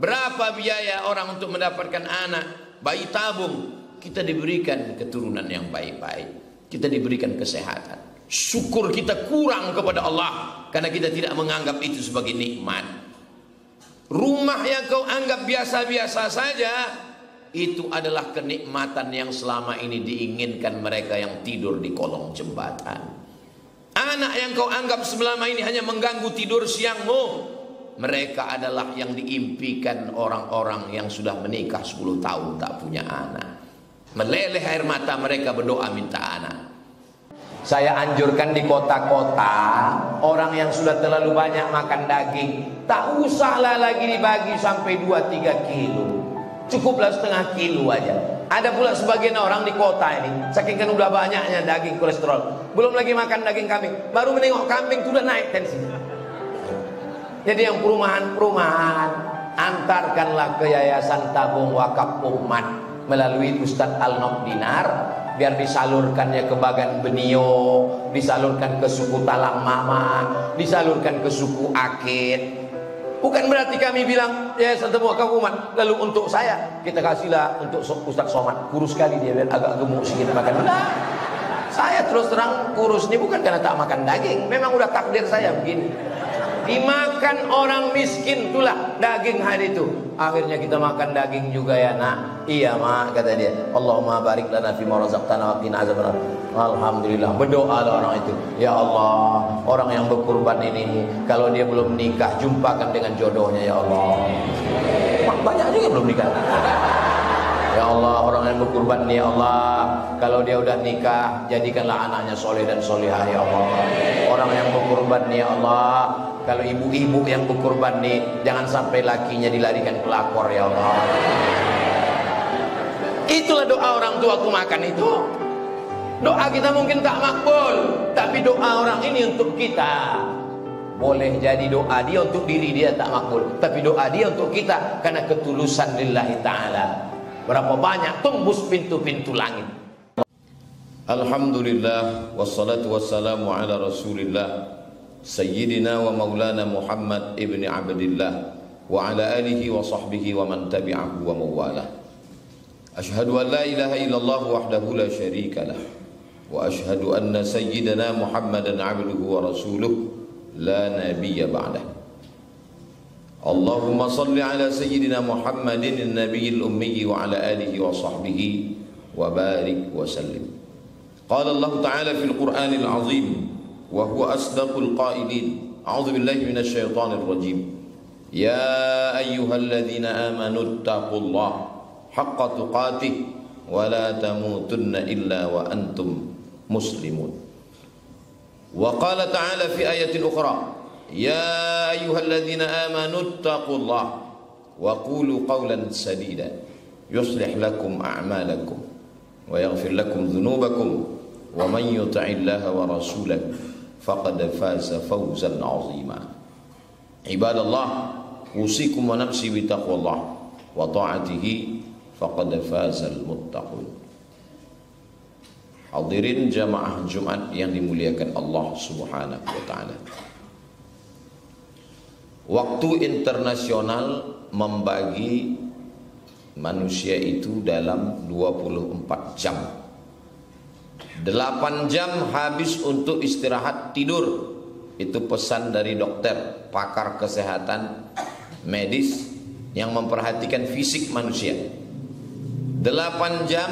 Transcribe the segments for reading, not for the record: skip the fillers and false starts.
Berapa biaya orang untuk mendapatkan anak, bayi tabung. Kita diberikan keturunan yang baik-baik, kita diberikan kesehatan. Syukur kita kurang kepada Allah karena kita tidak menganggap itu sebagai nikmat. Rumah yang kau anggap biasa-biasa saja, itu adalah kenikmatan yang selama ini diinginkan mereka yang tidur di kolong jembatan. Anak yang kau anggap selama ini hanya mengganggu tidur siangmu, mereka adalah yang diimpikan orang-orang yang sudah menikah 10 tahun tak punya anak. Meleleh air mata mereka berdoa minta anak. Saya anjurkan di kota-kota, orang yang sudah terlalu banyak makan daging, tak usahlah lagi dibagi sampai 2-3 kilo, cukuplah setengah kilo aja. Ada pula sebagian orang di kota ini, saking kan udah banyaknya daging kolesterol, belum lagi makan daging kambing, baru menengok kambing sudah naik tensi. Jadi yang perumahan-perumahan, antarkanlah ke Yayasan Tabung Wakaf Umat melalui Ustadz Al-Nob Dinar, biar disalurkannya ke Bagan Benio, disalurkan ke suku Talang Mama, disalurkan ke suku Akit. Bukan berarti kami bilang Yayasan Tabung Wakaf Umat lalu untuk saya kita kasihlah untuk Ustadz Somad, kurus sekali dia, biar agak gemuk sedikit makan. Nah, saya terus terang kurus ini bukan karena tak makan daging, memang udah takdir saya begini. Dimakan orang miskin itulah daging hari itu. Akhirnya kita makan daging juga ya nak. Iya mak, kata dia. Allahumma barik lana fi ma razaqtana wa qina azabannar. Alhamdulillah, berdoalah orang itu. Ya Allah, orang yang berkurban ini kalau dia belum nikah, jumpakan dengan jodohnya ya Allah. Banyak juga belum nikah. Ya Allah, orang yang berkurban nih ya Allah, kalau dia udah nikah, jadikanlah anaknya soleh dan solehah ya Allah. Orang yang berkurban nih ya Allah, kalau ibu-ibu yang berkurban nih, jangan sampai lakinya dilarikan pelakor ya Allah. Itulah doa orang tua waktu makan itu. Doa kita mungkin tak makbul, tapi doa orang ini untuk kita. Boleh jadi doa dia untuk diri dia tak makbul, tapi doa dia untuk kita karena ketulusan lillahi ta'ala. Berapa banyak tembus pintu-pintu langit. Alhamdulillah, wassalatu wassalamu ala rasulillah Sayyidina wa maulana Muhammad ibni Abdillah wa ala alihi wa sahbihi wa man tabi'ahu wa mawalah. Ashhadu an la ilaha illallah wahdahu la syarika lah, wa ashhadu anna sayyidina Muhammadan abduhu wa rasuluh la nabiyya ba'dah. Allahumma salli ala sayyidina Muhammadin an-nabiyil ummi wa ala alihi wa sahbihi wa barik wa sallim. Qala Allah ta'ala fil Qur'anil azim wa huwa asdaqul qailin. A'udzu billahi minasy syaithanir rajim. Ya ayyuhalladzina amanu taqullaha haqqa tuqatih wa la tamutunna illa wa antum muslimun. Wa qala ta'ala fi ayatin ukhra, ya ayyuhalladzina amanu taqullaha wa qulu qawlan sadida yuslih lakum a'malakum wa yaghfir lakum dhunubakum wa man yuti'illaha wa rasulahu faqad faza fawzan 'azima. Ibadallah, usikum wa nafsi bi taqwallah wa ta'atihi faqad fazal muttaqun. Hadirin jamaah Jumat yang dimuliakan Allah Subhanahu wa taala. Waktu internasional membagi manusia itu dalam 24 jam. 8 jam habis untuk istirahat tidur. Itu pesan dari dokter, pakar kesehatan medis yang memperhatikan fisik manusia. 8 jam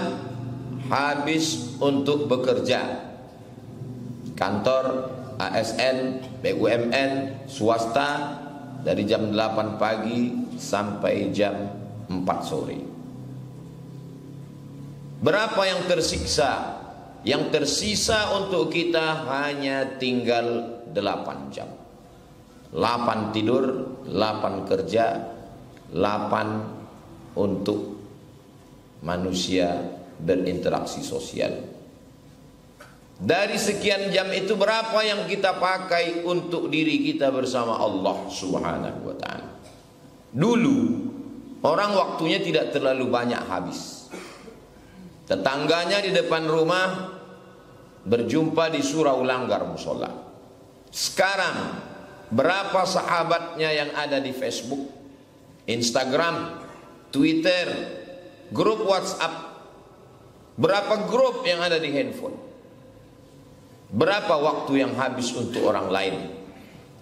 habis untuk bekerja. Kantor, ASN, BUMN, swasta dari jam 8 pagi sampai jam 4 sore. Berapa yang tersiksa? Yang tersisa untuk kita hanya tinggal 8 jam. 8 tidur, 8 kerja, 8 untuk manusia berinteraksi sosial. Dari sekian jam itu berapa yang kita pakai untuk diri kita bersama Allah Subhanahu wa ta'ala? Dulu orang waktunya tidak terlalu banyak habis. Tetangganya di depan rumah berjumpa di surau langgar musola. Sekarang berapa sahabatnya yang ada di Facebook, Instagram, Twitter, grup WhatsApp. Berapa grup yang ada di handphone? Berapa waktu yang habis untuk orang lain?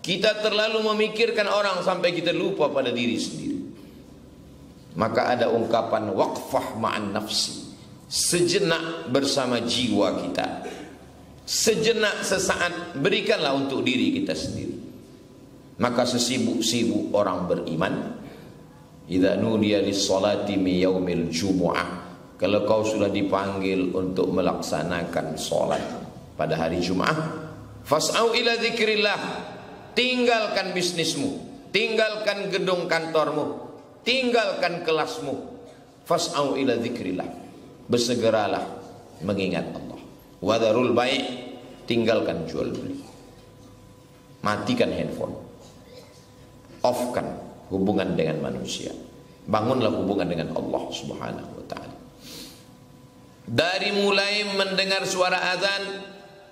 Kita terlalu memikirkan orang sampai kita lupa pada diri sendiri. Maka ada ungkapan waqfah ma'an nafsi, sejenak bersama jiwa kita, sejenak sesaat berikanlah untuk diri kita sendiri. Maka sesibuk-sibuk orang beriman, idza nudiya lis-salati min yaumil jumu'ah, kalau kau sudah dipanggil untuk melaksanakan salat pada hari Jumat, fas'au ila dzikrillah, tinggalkan bisnismu, tinggalkan gedung kantormu, tinggalkan kelasmu, fas'au ila dzikrillah, bersegeralah mengingat Allah. Wadharul bai', tinggalkan jual beli. Matikan handphone, offkan hubungan dengan manusia, bangunlah hubungan dengan Allah Subhanahu wa ta'ala. Dari mulai mendengar suara azan,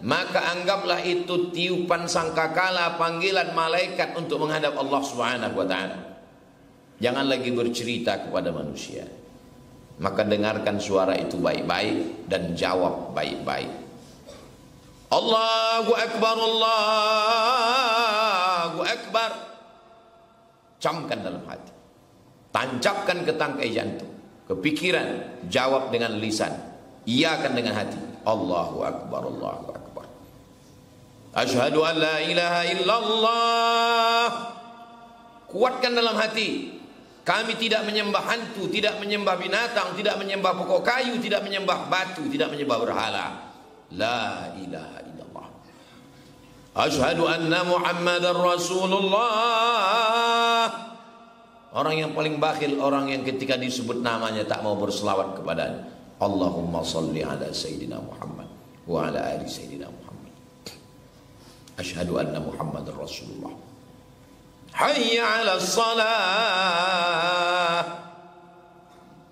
maka anggaplah itu tiupan sangkakala, panggilan malaikat untuk menghadap Allah Subhanahu wa ta'ala. Jangan lagi bercerita kepada manusia, maka dengarkan suara itu baik-baik dan jawab baik-baik. Allahu Akbar, Allahu Akbar. Camkan dalam hati, tancapkan ke tangkai jantung, ke pikiran, jawab dengan lisan, iyakan dengan hati. Allahu Akbar, Allahu Akbar. Asyhadu an la ilaha illallah. Kuatkan dalam hati, kami tidak menyembah hantu, tidak menyembah binatang, tidak menyembah pokok kayu, tidak menyembah batu, tidak menyembah berhala. La ilaha illallah. Asyhadu anna Muhammadar Rasulullah. Orang yang paling bakhil, orang yang ketika disebut namanya tak mau berselawat kepadanya. Allahumma salli ala Sayyidina Muhammad wa ala ali Sayyidina Muhammad. Asyhadu anna Muhammadar Rasulullah. Hayya ala salah.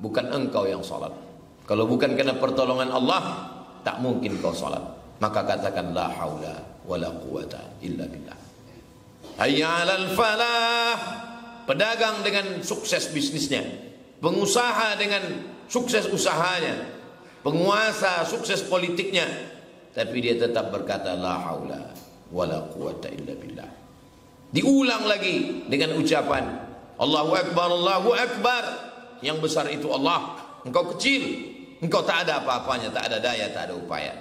Bukan engkau yang salat. Kalau bukan karena pertolongan Allah, tak mungkin kau salat. Maka katakan la haula wala quwata illa billah. Hayya alal falah. Pedagang dengan sukses bisnisnya, pengusaha dengan sukses usahanya, penguasa sukses politiknya, tapi dia tetap berkata la haula wala quwata illa billah. Diulang lagi dengan ucapan Allahu Akbar, Allahu Akbar. Yang besar itu Allah, engkau kecil, engkau tak ada apa-apanya, tak ada daya, tak ada upaya.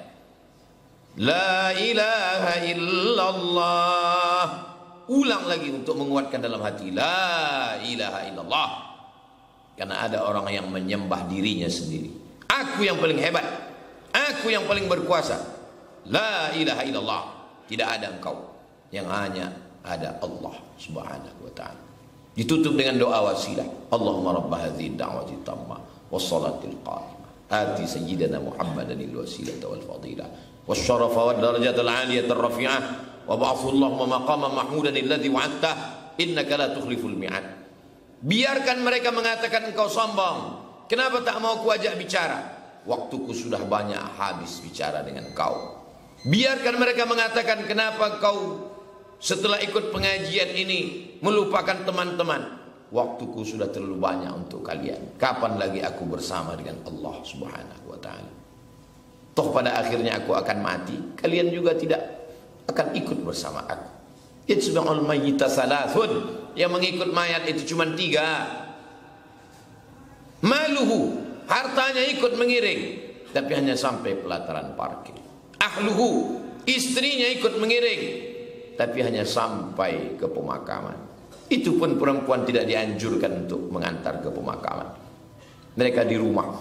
La ilaha illallah. Ulang lagi untuk menguatkan dalam hati, la ilaha illallah. Karena ada orang yang menyembah dirinya sendiri. Aku yang paling hebat, aku yang paling berkuasa. La ilaha illallah. Tidak ada engkau, yang hanya ada Allah Subhanahu wa ta'ala. Ditutup dengan doa wasilah. Allahumma rabb hadhihi ad-da'wati tammah was-salatil qa'imah ati sayyidina Muhammadan al-wasilata wal fadilah wasyarafa wad darajatal 'aliyatar rafi'ah wa ba'athu Allahumma maqaman mahmudan alladhi wa'adta innaka la tukhliful mi'ad. Biarkan mereka mengatakan engkau sombong. Kenapa tak mau kuajak bicara? Waktuku sudah banyak habis bicara dengan kau. Biarkan mereka mengatakan kenapa kau setelah ikut pengajian ini melupakan teman-teman. Waktuku sudah terlalu banyak untuk kalian. Kapan lagi aku bersama dengan Allah Subhanahu wa ta'ala? Toh pada akhirnya aku akan mati, kalian juga tidak akan ikut bersama aku. Itba'ul mayyita salasun. Yang mengikut mayat itu cuma 3. Maluhu, hartanya ikut mengiring, tapi hanya sampai pelataran parkir. Ahluhu, istrinya ikut mengiring, tapi hanya sampai ke pemakaman. Itu pun perempuan tidak dianjurkan untuk mengantar ke pemakaman. Mereka di rumah.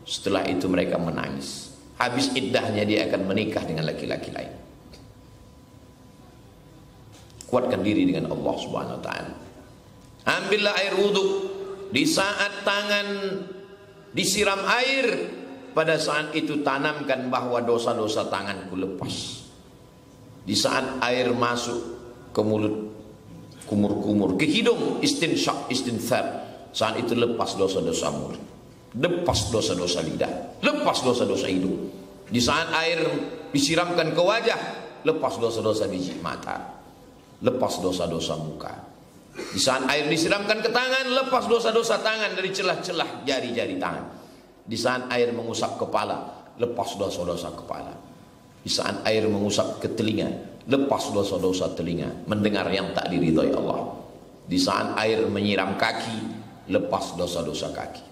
Setelah itu mereka menangis. Habis iddahnya dia akan menikah dengan laki-laki lain. Kuatkan diri dengan Allah Subhanahu wa ta'ala. Ambillah air wudhu. Di saat tangan disiram air, pada saat itu tanamkan bahwa dosa-dosa tanganku lepas. Di saat air masuk ke mulut, kumur-kumur, ke hidung, istinsyak, istinthar, saat itu lepas dosa-dosa mulut, lepas dosa-dosa lidah, lepas dosa-dosa hidung. Di saat air disiramkan ke wajah, lepas dosa-dosa biji mata, lepas dosa-dosa muka. Di saat air disiramkan ke tangan, lepas dosa-dosa tangan dari celah-celah jari-jari tangan. Di saat air mengusap kepala, lepas dosa-dosa kepala. Di saat air mengusap ke telinga, lepas dosa-dosa telinga, mendengar yang tak diridhai Allah. Di saat air menyiram kaki, lepas dosa-dosa kaki.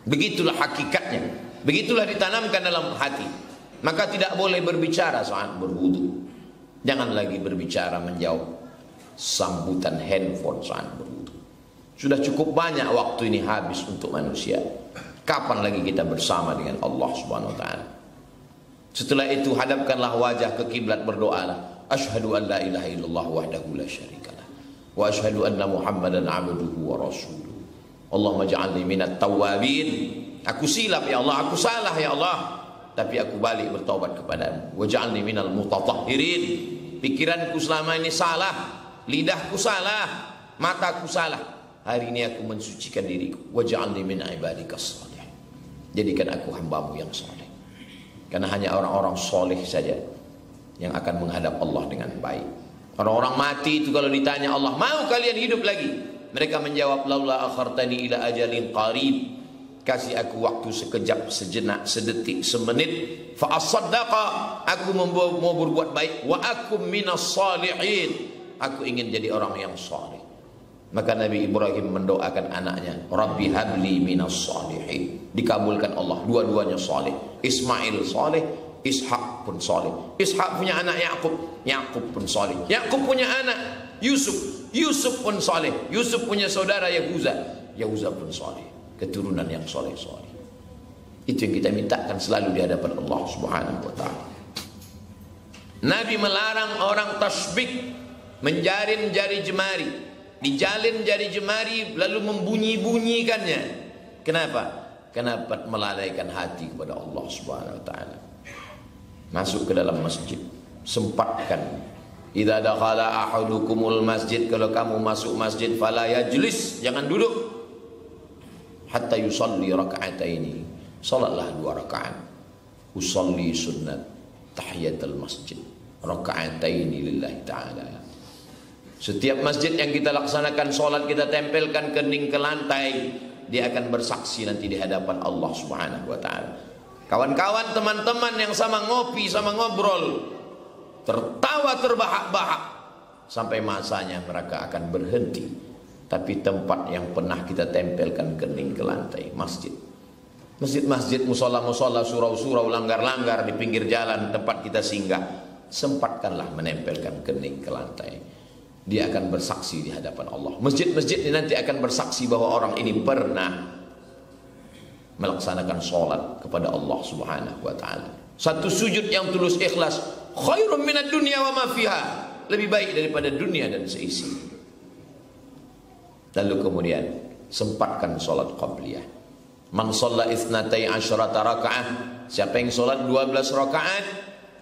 Begitulah hakikatnya. Begitulah ditanamkan dalam hati. Maka tidak boleh berbicara saat berwudu. Jangan lagi berbicara menjawab sambutan handphone saat berwudu. Sudah cukup banyak waktu ini habis untuk manusia. Kapan lagi kita bersama dengan Allah Subhanahu wa taala? Setelah itu hadapkanlah wajah ke kiblat, berdoalah. Asyhadu an la ilaha illallah wahdahu la syarikalah wa asyhadu anna Muhammadan abduhu wa rasuluh. Allahumma ja'alni minat tawwabin. Aku silap ya Allah, aku salah ya Allah, tapi aku balik bertaubat kepadamu. Wa ja'alni minal mutatahhirin. Pikiranku selama ini salah, lidahku salah, mataku salah. Hari ini aku mensucikan diriku. Wa ja'alni min ibadikas salih. Jadikan aku hambamu yang saleh. Karena hanya orang-orang soleh saja yang akan menghadap Allah dengan baik. Orang-orang mati itu kalau ditanya Allah, mau kalian hidup lagi? Mereka menjawab, laula akhartani ila ajalin qarib. Kasih aku waktu sekejap, sejenak, sedetik, semenit. Fa asaddaqa, aku mau berbuat baik. Wa akum minas salihin, aku ingin jadi orang yang saleh. Maka Nabi Ibrahim mendoakan anaknya, Rabbi habli minas salihin. Dikabulkan Allah, dua-duanya saleh. Ismail saleh, Ishak pun saleh. Ishak punya anak Yakub, Yakub pun saleh. Yakub punya anak Yusuf, Yusuf pun saleh. Yusuf punya saudara Yahuza, Yahuza pun saleh. Keturunan yang saleh-saleh. Itu yang kita mintakan selalu di hadapan Allah Subhanahu wa taala. Nabi melarang orang tasbih, menjarin jari jemari, dijalin jari jemari lalu membunyi-bunyikannya. Kenapa? Kenapa? Melalaikan hati kepada Allah Subhanahu wa taala. Masuk ke dalam masjid, sempatkan. Idza dakhala ahadukumul masjid, kalau kamu masuk masjid, fala yajlis, jangan duduk. Hatta yusalli raka'ataini, salatlah 2 rakaat. Usalli sunnat tahiyatul masjid raka'ataini lillahi ta'ala. Setiap masjid yang kita laksanakan solat, kita tempelkan kening ke lantai, dia akan bersaksi nanti di hadapan Allah Subhanahu wa taala. Kawan-kawan, teman-teman yang sama ngopi, sama ngobrol, tertawa terbahak-bahak sampai masanya mereka akan berhenti. Tapi tempat yang pernah kita tempelkan kening ke lantai, masjid. Masjid-masjid, musola-musola, surau-surau, langgar-langgar di pinggir jalan tempat kita singgah, sempatkanlah menempelkan kening ke lantai. Dia akan bersaksi di hadapan Allah. Masjid-masjid ini nanti akan bersaksi bahwa orang ini pernah melaksanakan sholat kepada Allah Subhanahu wa taala. Satu sujud yang tulus ikhlas, khairum minad dunya wa ma fiha, lebih baik daripada dunia dan seisi. Lalu kemudian sempatkan sholat qabliyah. Man shalla itsnatai asyrata rakaat, siapa yang sholat 12 rakaat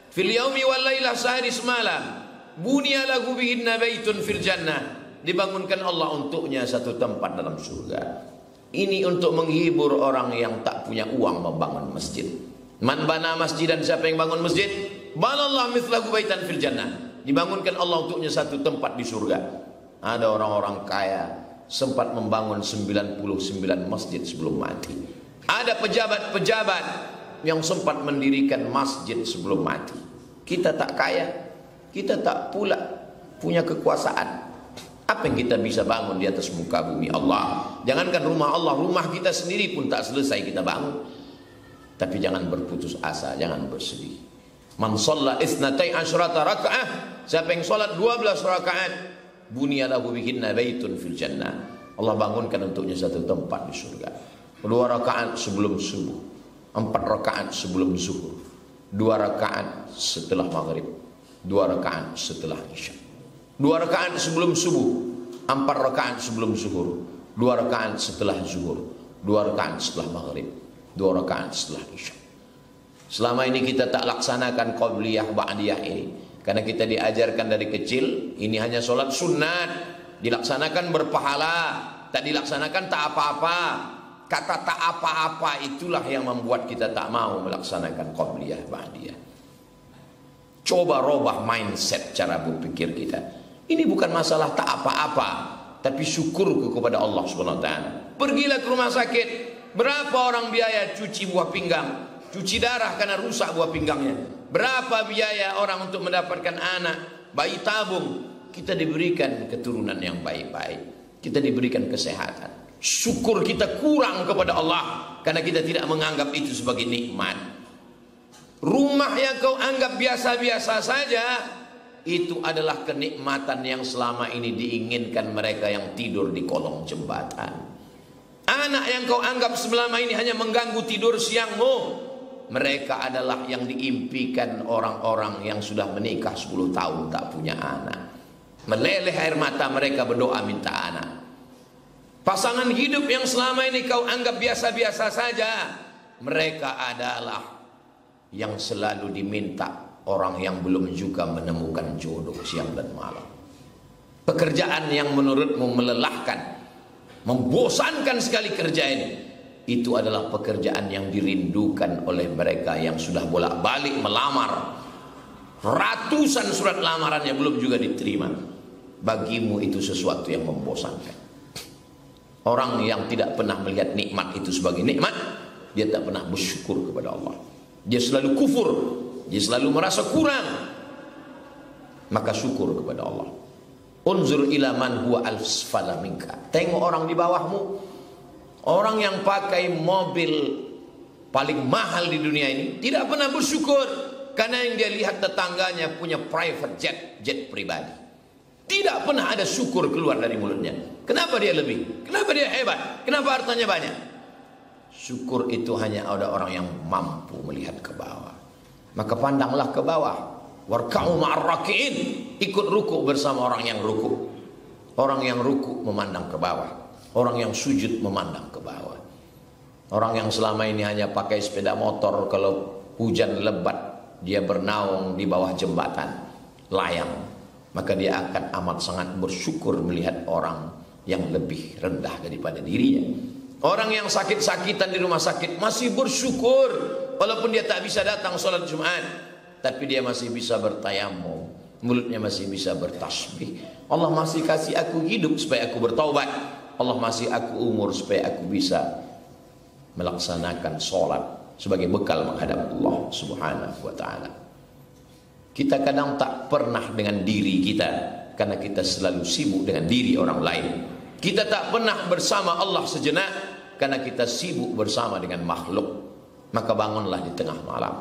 fil yaumi wal lailah, sehari semalam, bunya lahu bihinna baitun fil jannah, dibangunkan Allah untuknya satu tempat dalam surga. Ini untuk menghibur orang yang tak punya uang membangun masjid. Man bana masjidan, siapa yang bangun masjid, banallahu mithlahu baitan fil jannah, dibangunkan Allah untuknya satu tempat di surga. Ada orang-orang kaya sempat membangun 99 masjid sebelum mati. Ada pejabat-pejabat yang sempat mendirikan masjid sebelum mati. Kita tak kaya, kita tak pula punya kekuasaan. Apa yang kita bisa bangun di atas muka bumi Allah? Jangankan rumah Allah, rumah kita sendiri pun tak selesai kita bangun. Tapi jangan berputus asa, jangan bersedih. Man shalla itsnatai asyrata rakaah, siapa yang salat 12 rakaat, bunyalahu bihinna baitun fil jannah, Allah bangunkan untuknya satu tempat di surga. 2 rakaat sebelum subuh, 4 rakaat sebelum zuhur, 2 rakaat setelah maghrib, 2 rakaat setelah isya, 2 rakaat sebelum subuh, 4 rakaat sebelum zuhur, 2 rakaat setelah zuhur, 2 rakaat setelah maghrib, 2 rakaat setelah isya. Selama ini kita tak laksanakan qabliyah ba'diyah ini, karena kita diajarkan dari kecil, ini hanya sholat sunat, dilaksanakan berpahala, tak dilaksanakan tak apa-apa. Kata tak apa-apa itulah yang membuat kita tak mau melaksanakan qabliyah ba'diyah. Coba robah mindset cara berpikir kita. Ini bukan masalah tak apa-apa, tapi syukurku kepada Allah Subhanahu wa taala. Pergilah ke rumah sakit, berapa orang biaya cuci buah pinggang, cuci darah karena rusak buah pinggangnya. Berapa biaya orang untuk mendapatkan anak, bayi tabung. Kita diberikan keturunan yang baik-baik, kita diberikan kesehatan. Syukur kita kurang kepada Allah karena kita tidak menganggap itu sebagai nikmat. Rumah yang kau anggap biasa-biasa saja, itu adalah kenikmatan yang selama ini diinginkan mereka yang tidur di kolong jembatan. Anak yang kau anggap selama ini hanya mengganggu tidur siangmu, mereka adalah yang diimpikan orang-orang yang sudah menikah 10 tahun tak punya anak. Meleleh air mata mereka berdoa minta anak. Pasangan hidup yang selama ini kau anggap biasa-biasa saja, mereka adalah yang selalu diminta orang yang belum juga menemukan jodoh siang dan malam. Pekerjaan yang menurutmu melelahkan, membosankan sekali kerja ini, itu adalah pekerjaan yang dirindukan oleh mereka yang sudah bolak-balik melamar. Ratusan surat lamaran yang belum juga diterima. Bagimu itu sesuatu yang membosankan. Orang yang tidak pernah melihat nikmat itu sebagai nikmat, dia tak pernah bersyukur kepada Allah. Dia selalu kufur, dia selalu merasa kurang. Maka syukur kepada Allah. Unzur ila man huwa asfala minka. Tengok orang di bawahmu, orang yang pakai mobil paling mahal di dunia ini tidak pernah bersyukur karena yang dia lihat tetangganya punya private jet pribadi. Tidak pernah ada syukur keluar dari mulutnya. Kenapa dia lebih? Kenapa dia hebat? Kenapa hartanya banyak? Syukur itu hanya ada orang yang mampu melihat ke bawah. Maka pandanglah ke bawah. Warka'u ma'ar raki'in. Ikut ruku bersama orang yang ruku. Orang yang ruku memandang ke bawah. Orang yang sujud memandang ke bawah. Orang yang selama ini hanya pakai sepeda motor, kalau hujan lebat dia bernaung di bawah jembatan layang, maka dia akan amat sangat bersyukur melihat orang yang lebih rendah daripada dirinya. Orang yang sakit-sakitan di rumah sakit masih bersyukur walaupun dia tak bisa datang sholat Jumat, tapi dia masih bisa bertayamum, mulutnya masih bisa bertasbih. Allah masih kasih aku hidup supaya aku bertaubat. Allah masih aku umur supaya aku bisa melaksanakan sholat sebagai bekal menghadap Allah Subhanahu wa ta'ala. Kita kadang tak pernah dengan diri kita karena kita selalu sibuk dengan diri orang lain. Kita tak pernah bersama Allah sejenak karena kita sibuk bersama dengan makhluk. Maka bangunlah di tengah malam.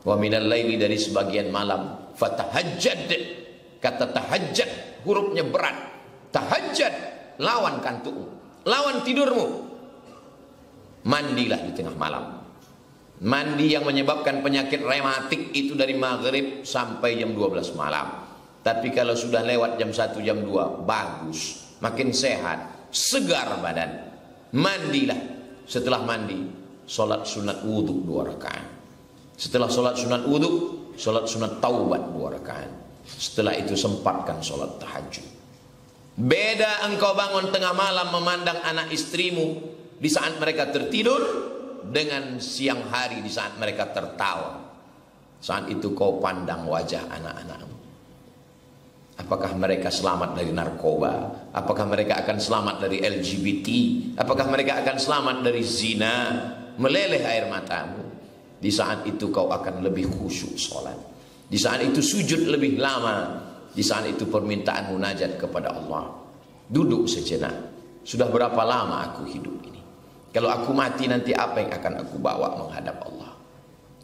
Wa minal laili, dari sebagian malam, fatahajjad. Kata tahajjud hurufnya berat. Tahajjud, lawan kantukmu, lawan tidurmu. Mandilah di tengah malam. Mandi yang menyebabkan penyakit rematik itu dari maghrib sampai jam 12 malam. Tapi kalau sudah lewat jam 1, jam 2, bagus, makin sehat, segar badan. Mandilah. Setelah mandi, sholat sunat wudhu 2 rakaat. Setelah sholat sunat wudhu, sholat sunat taubat 2 rakaat. Setelah itu sempatkan sholat tahajud. Beda engkau bangun tengah malam memandang anak istrimu di saat mereka tertidur, dengan siang hari di saat mereka tertawa. Saat itu kau pandang wajah anak-anakmu. Apakah mereka selamat dari narkoba? Apakah mereka akan selamat dari LGBT? Apakah mereka akan selamat dari zina? Meleleh air matamu. Di saat itu kau akan lebih khusyuk sholat. Di saat itu sujud lebih lama. Di saat itu permintaan munajat kepada Allah. Duduk sejenak. Sudah berapa lama aku hidup ini? Kalau aku mati nanti apa yang akan aku bawa menghadap Allah?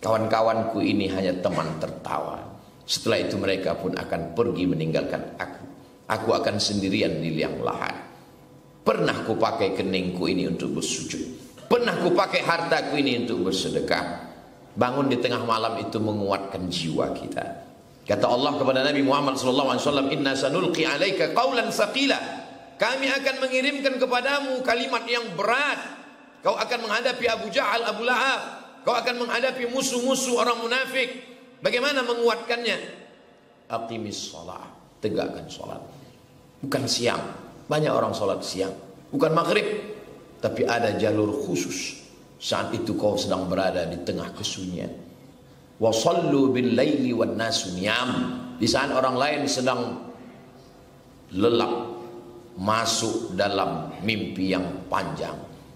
Kawan-kawanku ini hanya teman tertawa. Setelah itu mereka pun akan pergi meninggalkan aku. Aku akan sendirian di liang lahat. Pernah ku pakai keningku ini untuk bersujud. Pernah ku pakai hartaku ini untuk bersedekah. Bangun di tengah malam itu menguatkan jiwa kita. Kata Allah kepada Nabi Muhammad SAW, Inna sanulqi alaika qawlan thaqila. Kami akan mengirimkan kepadamu kalimat yang berat. Kau akan menghadapi Abu Jahal, Abu Lahab. Kau akan menghadapi musuh-musuh orang munafik. Bagaimana menguatkannya? Aqimis sholat. Tegakkan sholat. Bukan siang. Banyak orang sholat siang. Bukan maghrib. Tapi ada jalur khusus. Saat itu kau sedang berada di tengah kesunyian. Wasallu bil laili wan nasu niyam. Di saat orang lain sedang lelap, masuk dalam mimpi yang panjang.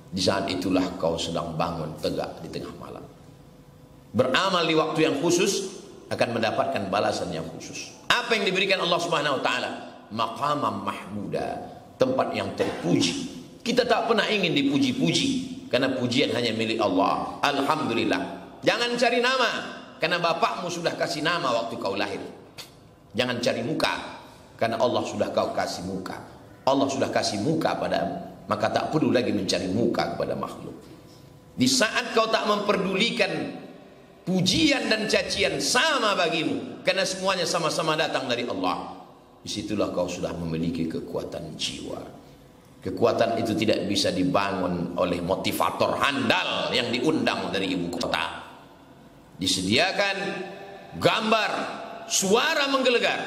Di saat itulah kau sedang bangun tegak di tengah malam. Beramal di waktu yang khusus akan mendapatkan balasan yang khusus. Apa yang diberikan Allah Subhanahu wa taala? Maqamam mahmuda, tempat yang terpuji. Kita tak pernah ingin dipuji-puji, karena pujian hanya milik Allah. Alhamdulillah. Jangan cari nama, karena bapakmu sudah kasih nama waktu kau lahir. Jangan cari muka, karena Allah sudah kau kasih muka. Allah sudah kasih muka padamu, maka tak perlu lagi mencari muka kepada makhluk. Di saat kau tak memperdulikan pujian dan cacian sama bagimu, karena semuanya sama-sama datang dari Allah, disitulah kau sudah memiliki kekuatan jiwa. Kekuatan itu tidak bisa dibangun oleh motivator handal yang diundang dari ibu kota. Disediakan gambar, suara menggelegar,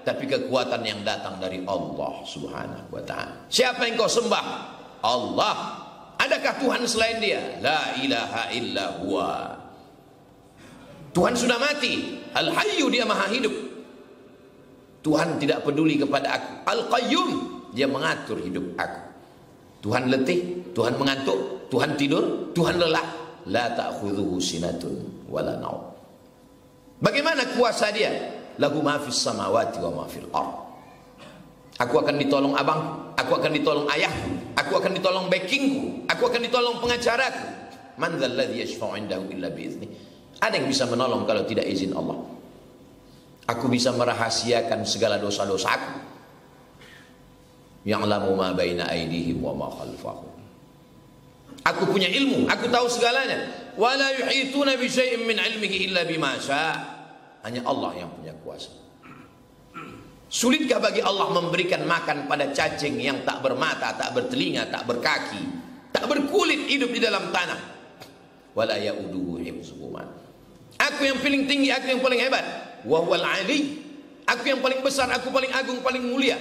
tapi kekuatan yang datang dari Allah Subhanahu wa ta'ala. Siapa yang kau sembah? Allah. Adakah Tuhan selain Dia? La ilaha illa huwa. Tuhan sudah mati. Al-Hayyu, Dia maha hidup. Tuhan tidak peduli kepada aku. Al-Qayyum, Dia mengatur hidup aku. Tuhan letih, Tuhan mengantuk, Tuhan tidur, Tuhan lelah. La ta'khudhuhu sinatun wala naum. Bagaimana kuasa Dia? Lahu ma fis samawati wa ma fil ardh. Aku akan ditolong abang, aku akan ditolong ayahku, aku akan ditolong backingku, aku akan ditolong pengacaraku. Man dzal ladzi yashfa'u 'indahu illa bi'idznih. Ada yang bisa menolong kalau tidak izin Allah. Aku bisa merahasiakan segala dosa-dosaku. Ya'lamu ma baina aydihim wa ma khalfahum. Aku punya ilmu, aku tahu segalanya. Wa la yuhituna bi syai'in min 'ilmihi illa bima syaa'. Hanya Allah yang punya kuasa. Sulitkah bagi Allah memberikan makan pada cacing yang tak bermata, tak bertelinga, tak berkaki, tak berkulit, hidup di dalam tanah? Wa la ya'uduhu hifdzuhuma. Aku yang paling tinggi, aku yang paling hebat. Wa huwal 'ali. Aku yang paling besar, aku paling agung, paling mulia.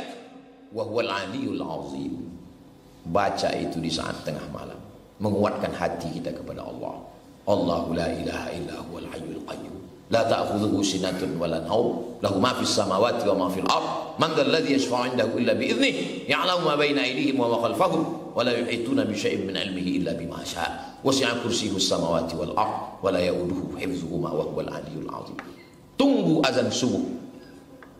Wa huwal 'aliyul 'azim. Baca itu di saat tengah malam, menguatkan hati kita kepada Allah. Allahu la ilaha illa huwal hayyul qayyum. La ta'khudhuhu sinatun wa la nawm. Lahu ma fis samawati wa ma fil ardh. Man dzal ladzi yashfa'u 'indahu illa bi idznih. Ya'lamu ma baina aydihim wa ma khalfahum. Wa la yuhituna bi syai'in min 'ilmihi illa bima syaa'. Wasi'a kursiyyuhu as-samawati wal ardh wa la ya'uduhu hifdzuhuma wa huwal 'aliyyul 'azim. Tunggu azan subuh.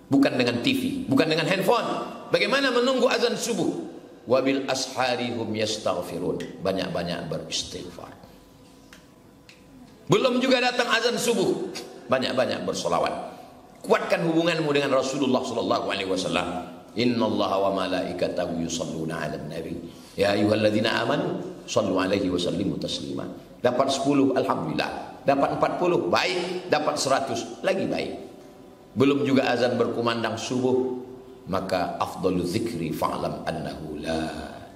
Bukan dengan TV, bukan dengan handphone. Bagaimana menunggu azan subuh? Wabil asharihum yastaghfirun. Banyak-banyak beristighfar. Belum juga datang azan subuh, banyak-banyak bersolawat. Kuatkan hubunganmu dengan Rasulullah sallallahu alaihi wasallam. Innallaha wa malaikatahu yusholluna 'alan nabi. Ya ayyuhalladzina amanu shallu 'alaihi wa sallimu taslima. Dapat 10 alhamdulillah, dapat 40 baik, dapat 100 lagi baik. Belum juga azan berkumandang subuh, maka afdhalu dzikri fa'lam annahu la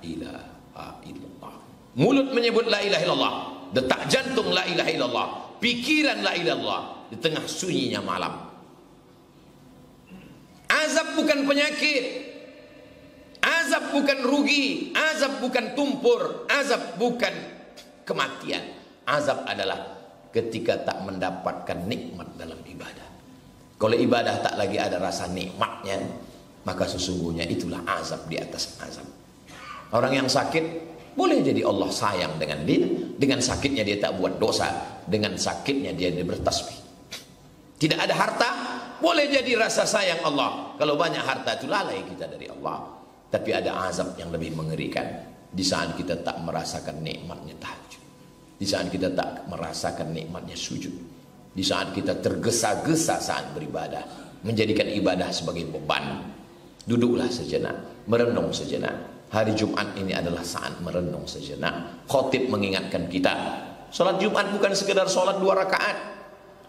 ilaha illallah. Mulut menyebut la ilaha illallah, detak jantung la ilaha illallah, pikiran la ilaha illallah di tengah sunyinya malam. Azab bukan penyakit, azab bukan rugi, azab bukan tumpur, azab bukan kematian. Azab adalah ketika tak mendapatkan nikmat dalam ibadah. Kalau ibadah tak lagi ada rasa nikmatnya, maka sesungguhnya itulah azab di atas azab. Orang yang sakit, boleh jadi Allah sayang dengan dia. Dengan sakitnya dia tak buat dosa. Dengan sakitnya dia bertasbih. Tidak ada harta, boleh jadi rasa sayang Allah. Kalau banyak harta itu lalai kita dari Allah. Tapi ada azab yang lebih mengerikan. Di saat kita tak merasakan nikmatnya tahajud. Di saat kita tak merasakan nikmatnya sujud. Di saat kita tergesa-gesa saat beribadah, menjadikan ibadah sebagai beban. Duduklah sejenak, merenung sejenak. Hari Jumat ini adalah saat merenung sejenak. Khotib mengingatkan kita, salat Jumat bukan sekedar salat 2 rakaat.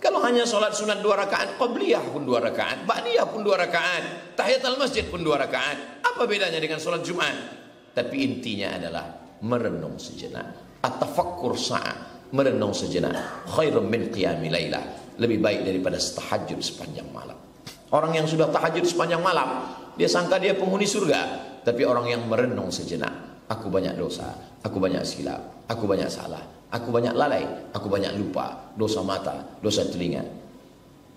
Kalau hanya salat sunat 2 rakaat, qabliyah pun 2 rakaat, ba'diyah pun 2 rakaat, tahiyatul masjid pun 2 rakaat. Apa bedanya dengan salat Jumat? Tapi intinya adalah merenung sejenak. At-tafakkur sa'ah. Merenung sejenak, khairun min qiyami lailah, lebih baik daripada tahajud sepanjang malam. Orang yang sudah tahajud sepanjang malam, dia sangka dia penghuni surga. Tapi orang yang merenung sejenak, aku banyak dosa, aku banyak silap, aku banyak salah, aku banyak lalai, aku banyak lupa, dosa mata, dosa telinga.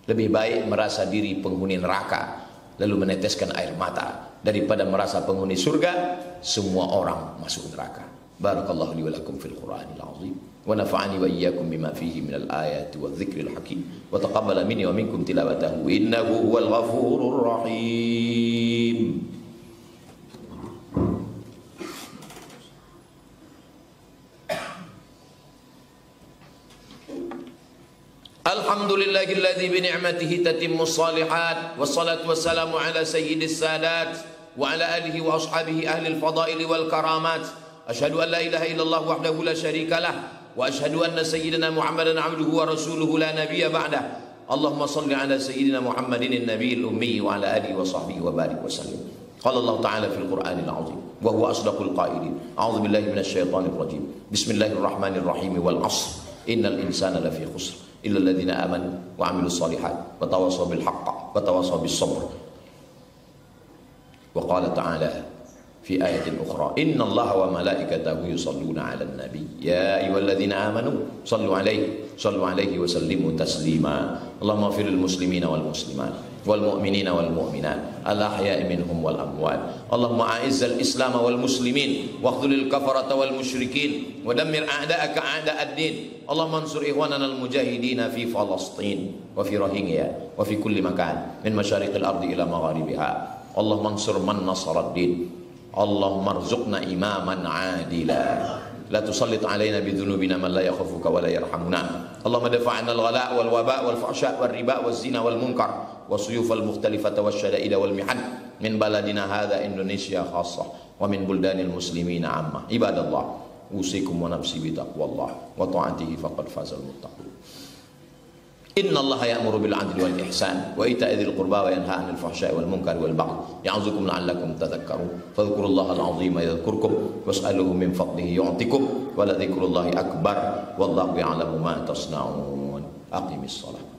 Lebih baik merasa diri penghuni neraka, lalu meneteskan air mata, daripada merasa penghuni surga, semua orang masuk neraka. Barakallahu li wa lakum fil Qur'anil azim wa nafa'ani wa iyyakum bima fihi minal ayati wadh-dhikril hakim wa taqabbala minni wa minkum tilawatahu innahu huwal ghafurur rahim. Alhamdulillahilladzi bi ni'matihi tatimmus shalihat wassalatu wassalamu ala sayyidis sadat wa ala alihi wa ashabihi ahlil fadaili wal karamat. Asyhadu an la ilaha illallah wahdahu la syarika lah wa asyhadu anna sayyidina Muhammadan abduhu wa rasuluhu la nabiyya ba'dah. Allahumma salli ala sayyidina Muhammadin an-nabiyil ummi wa ala alihi wa sahbihi wa barik wa sallim. Qala Allah ta'ala fil Qur'anil azim wa huwa asdaqul qailin. A'udzu billahi minasy syaithanir rajim. Bismillahirrahmanirrahim wal 'ashr. Innal insana lafi khusr illa alladziina amanu wa 'amilus shalihat wa tawassaw bil haqq wa tawassaw bis sabr. Wa qala ta'ala fi ayatin ukhra innallaha wa malaikatahu yusalluna 'alan nabi ya ayyuhalladzina amanu sallu 'alaihi wa sallimu taslima. Allahumma ighfir lil muslimina wal muslimat wal mu'minina wal mu'minat al ahya'i minhum wal amwat. Allahumma a'izzal islam wal muslimin wa khudhil kafarata wal musyrikin wa dammir a'da'aka a'da'ad din. Allahumma ansur ikhwanana al mujahidin fi Falastin wa fi Rohingya wa fi kulli makan min masyariqil ardi ila magharibiha. Allahumma ansur man nasarad din. Allahumma arzuqna imaman adila la tusallit alaina bidhunubina man la yakhafuka wa la yarhamuna. Allahumma dafa'na al-ghala' wal waba' wal fahsya' wal riba waz zina wal munkar wasuyuf al mukhtalifata wasyada'ida wal mihan min baladina hadha Indonesia khassah wa min buldanil muslimina amma. Ibadallah, usikum wa nafsi bi taqwallah wa ta'atihi faqad fazal muttaqin. Inna Allah ya'muru bil 'adli wal ihsan wa ita'i dzil qurba wa yanha 'anil fahsya'i wal munkari wal baghi ya'idzukum la'allakum tadhakkarun. Fadhkurullaha al-'azima yadhkurkum was'aluhu min fadlihi yu'tikum wa la dzikrullahi akbar wallahu ya'lamu ma tasna'un. Aqimis shalah.